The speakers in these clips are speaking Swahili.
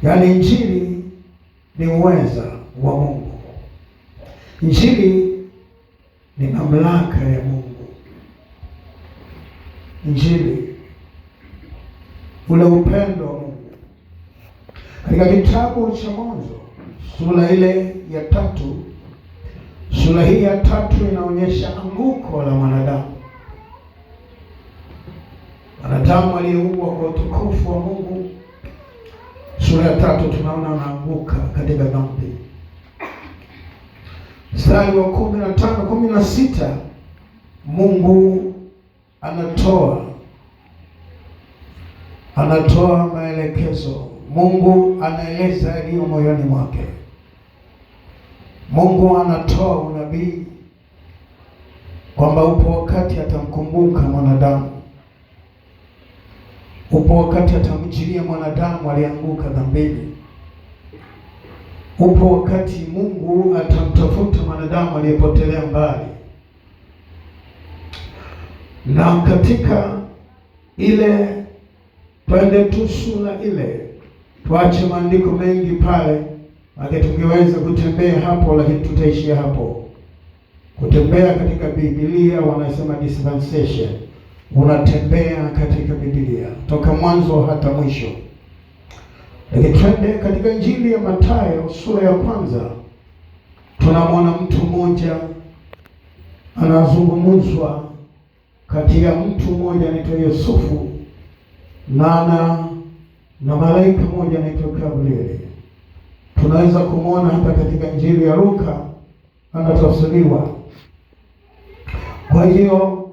Yaani injili ni uweza wa Mungu. Injili ni mamlaka ya Mungu. Injili ule upendo wa Mungu. Katika kitabu cha Mwanzo sura ile ya 3, sura hii ya 3 inaonyesha anguko la mwanadamu. Mwanadamu aliyeumbwa kwa utukufu wa Mungu, sura ya 3 tunaona anaanguka katika dhambi. Mstari wa 15, 16 Mungu anatoa maelekezo. Mungu anaeleza yaliyo moyoni mwake. Mungu anatoa unabii kwamba upo wakati atamkumbuka mwanadamu. Upo wakati atamjilia mwanadamu alianguka dhambini. Upo wakati Mungu atamtafuta mwanadamu aliyepotelea mbali. Na katika ile, twende tu sura ile, tuache maandiko mengi pale, maana tungeweza kutembea hapo, lakini tutaishia hapo. Kutembea katika Biblia wanasema dispensation. Unatembea katika Biblia toka mwanzo hata mwisho. Lakini twende katika Injili ya Mathayo sura ya 1, tunamwona mtu mmoja anazungumzwa kati ya mtu mmoja anaitwa Yusufu na malaika mmoja anaitwa Gabrieli. Tunaweza kumwona hata katika Injili ya Luka anatafsiriwa. Kwa hiyo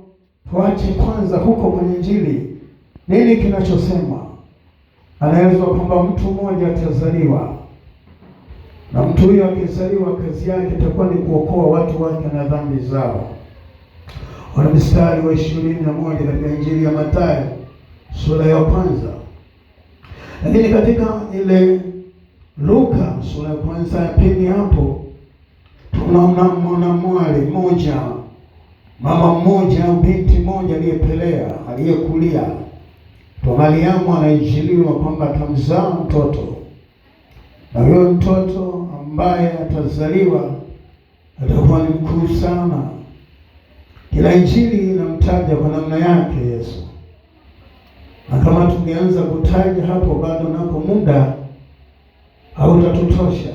tuache kwanza huko kwenye Injili nini kinachosema. Anaelezwa kwamba mtu mmoja atazaliwa, na mtu huyo akizaliwa kazi yake itakuwa ni kuokoa watu wake na dhambi zao. Wana mstari wa 21 katika Injili ya Mathayo sura ya 1. Lakini katika ile Luka sura ya 1 ya pili, hapo tunaona mwanamwali mmoja, mama mmoja au binti mmoja aliyekulia. Kwa Mariamu anaijiliwa kwamba atamzaa mtoto, na huyo mtoto ambaye atazaliwa atakuwa ni mkuu sana. Kila Injili inamtaja kwa namna yake Yesu, na kama tungeanza kutaja hapo bado nako muda hautatutosha,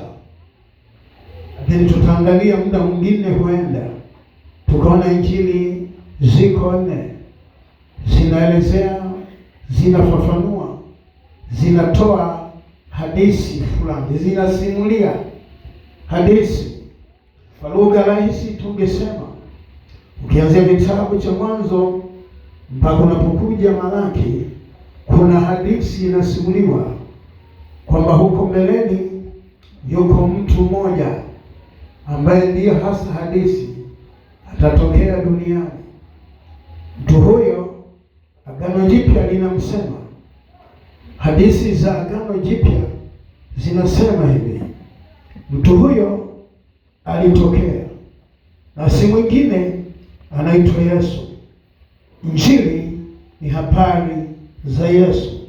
lakini tutaangalia muda mwingine, huenda tukaona Injili ziko 4, zinaelezea, zinafafanua, zinatoa hadithi fulani, zinasimulia hadithi. Kwa lugha rahisi tungesema, ukianzia kitabu cha Mwanzo mpaka unapokuja Malaki, kuna hadithi inasimuliwa kwamba huko mbeleni yuko mtu mmoja ambaye ndiye hasa hadithi atatokea duniani. Mtu huyo Agano Jipya linamsema. Hadithi za Agano Jipya zinasema hivi: mtu huyo alitokea na si mwingine, anaitwa Yesu. Injili ni habari za Yesu,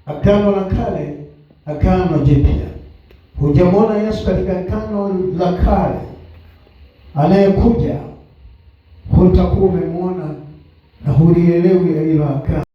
Agano la Kale, Agano Jipya. Hujamwona Yesu katika Agano la Kale, anayekuja hutakuwa umemwona na hulielewi hilo agano.